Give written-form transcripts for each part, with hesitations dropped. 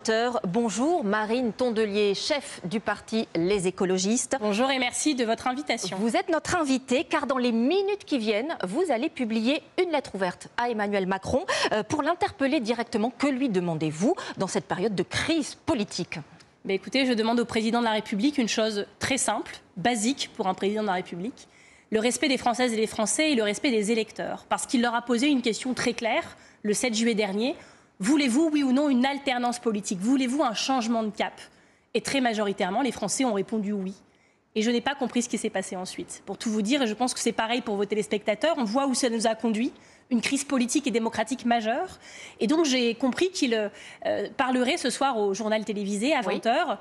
20h. Bonjour Marine Tondelier, chef du parti Les Écologistes. Bonjour et merci de votre invitation. Vous êtes notre invité car dans les minutes qui viennent, vous allez publier une lettre ouverte à Emmanuel Macron pour l'interpeller directement. Que lui demandez-vous dans cette période de crise politique ? Écoutez, je demande au président de la République une chose très simple, basique pour un président de la République. Le respect des Françaises et des Français et le respect des électeurs. Parce qu'il leur a posé une question très claire le 7 juillet dernier. Voulez-vous, oui ou non, une alternance politique? Voulez-vous un changement de cap? Et très majoritairement, les Français ont répondu oui. Et je n'ai pas compris ce qui s'est passé ensuite. Pour tout vous dire, et je pense que c'est pareil pour vos téléspectateurs, on voit où ça nous a conduit, une crise politique et démocratique majeure. Et donc j'ai compris qu'il parlerait ce soir au journal télévisé à 20h. Oui.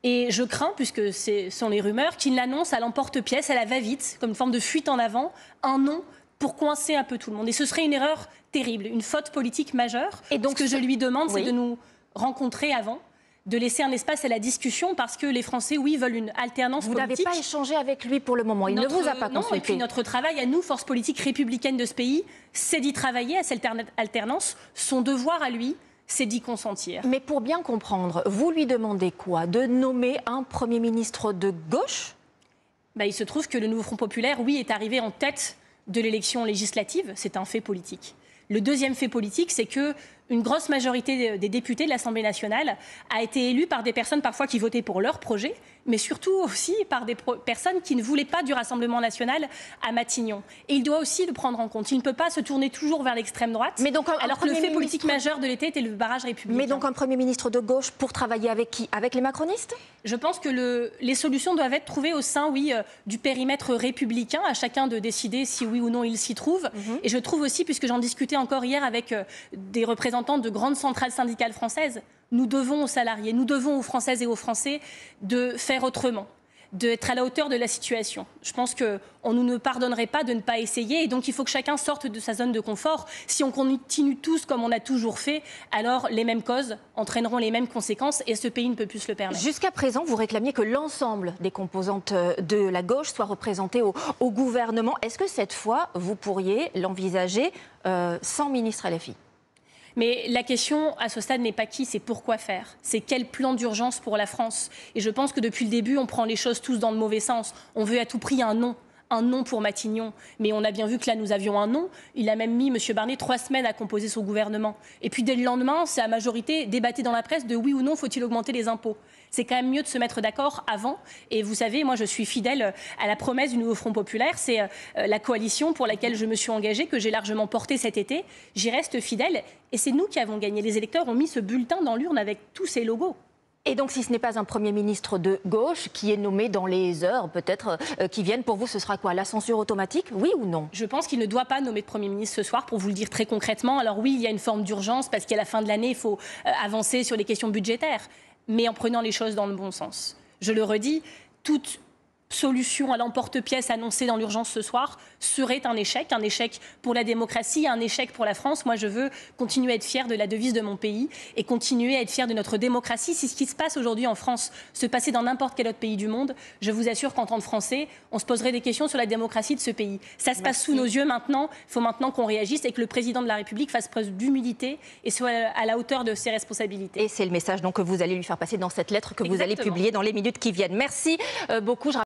Et je crains, puisque ce sont les rumeurs, qu'il l'annonce à l'emporte-pièce, à la va-vite, comme une forme de fuite en avant, un non pour coincer un peu tout le monde. Et ce serait une erreur terrible, une faute politique majeure. Et donc ce que je lui demande, c'est de nous rencontrer avant, de laisser un espace à la discussion, parce que les Français, oui, veulent une alternance politique. Vous n'avez pas échangé avec lui pour le moment, il ne vous a pas consulté. Non, et puis notre travail à nous, force politique républicaine de ce pays, c'est d'y travailler à cette alternance. Son devoir à lui, c'est d'y consentir. Mais pour bien comprendre, vous lui demandez quoi? De nommer un Premier ministre de gauche? Il se trouve que le nouveau Front populaire, oui, est arrivé en tête de l'élection législative. C'est un fait politique. Le deuxième fait politique, c'est qu'une grosse majorité des députés de l'Assemblée nationale a été élue par des personnes parfois qui votaient pour leur projet, mais surtout aussi par des personnes qui ne voulaient pas du Rassemblement national à Matignon. Et il doit aussi le prendre en compte. Il ne peut pas se tourner toujours vers l'extrême droite, alors que le fait politique majeur de l'été était le barrage républicain. Mais donc un Premier ministre de gauche pour travailler avec qui? Avec les macronistes? Je pense que les solutions doivent être trouvées au sein, oui, du périmètre républicain, à chacun de décider si oui ou non il s'y trouve. Et je trouve aussi, puisque j'en discutais encore hier avec des représentants de grandes centrales syndicales françaises, nous devons aux salariés, nous devons aux Françaises et aux Français de faire autrement, d'être à la hauteur de la situation. Je pense qu'on nous ne pardonnerait pas de ne pas essayer, et donc il faut que chacun sorte de sa zone de confort. Si on continue tous comme on a toujours fait, alors les mêmes causes entraîneront les mêmes conséquences, et ce pays ne peut plus se le permettre. Jusqu'à présent, vous réclamiez que l'ensemble des composantes de la gauche soient représentées au gouvernement. Est-ce que cette fois, vous pourriez l'envisager sans ministre LFI? Mais la question, à ce stade, n'est pas qui, c'est pourquoi faire. C'est quel plan d'urgence pour la France. Et je pense que depuis le début, on prend les choses tous dans le mauvais sens. On veut à tout prix un non pour Matignon. Mais on a bien vu que là, nous avions un non. Il a même mis, M. Barnier, 3 semaines à composer son gouvernement. Et puis dès le lendemain, c'est à majorité débatté dans la presse de oui ou non, faut-il augmenter les impôts. C'est quand même mieux de se mettre d'accord avant. Et vous savez, moi, je suis fidèle à la promesse du nouveau Front populaire. C'est la coalition pour laquelle je me suis engagée, que j'ai largement portée cet été. J'y reste fidèle. Et c'est nous qui avons gagné. Les électeurs ont mis ce bulletin dans l'urne avec tous ces logos. Et donc, si ce n'est pas un Premier ministre de gauche qui est nommé dans les heures, peut-être, qui viennent, pour vous, ce sera quoi? La censure automatique, oui ou non? Je pense qu'il ne doit pas nommer de Premier ministre ce soir, pour vous le dire très concrètement. Alors oui, il y a une forme d'urgence, parce qu'à la fin de l'année, il faut avancer sur les questions budgétaires, mais en prenant les choses dans le bon sens. Je le redis, toute solution à l'emporte-pièce annoncée dans l'urgence ce soir serait un échec pour la démocratie, un échec pour la France. Moi, je veux continuer à être fière de la devise de mon pays et continuer à être fière de notre démocratie. Si ce qui se passe aujourd'hui en France se passait dans n'importe quel autre pays du monde, je vous assure qu'en tant que Français, on se poserait des questions sur la démocratie de ce pays. Ça se passe sous nos yeux maintenant. Il faut maintenant qu'on réagisse et que le président de la République fasse preuve d'humilité et soit à la hauteur de ses responsabilités. Et c'est le message donc, que vous allez lui faire passer dans cette lettre que vous allez publier dans les minutes qui viennent. Merci beaucoup.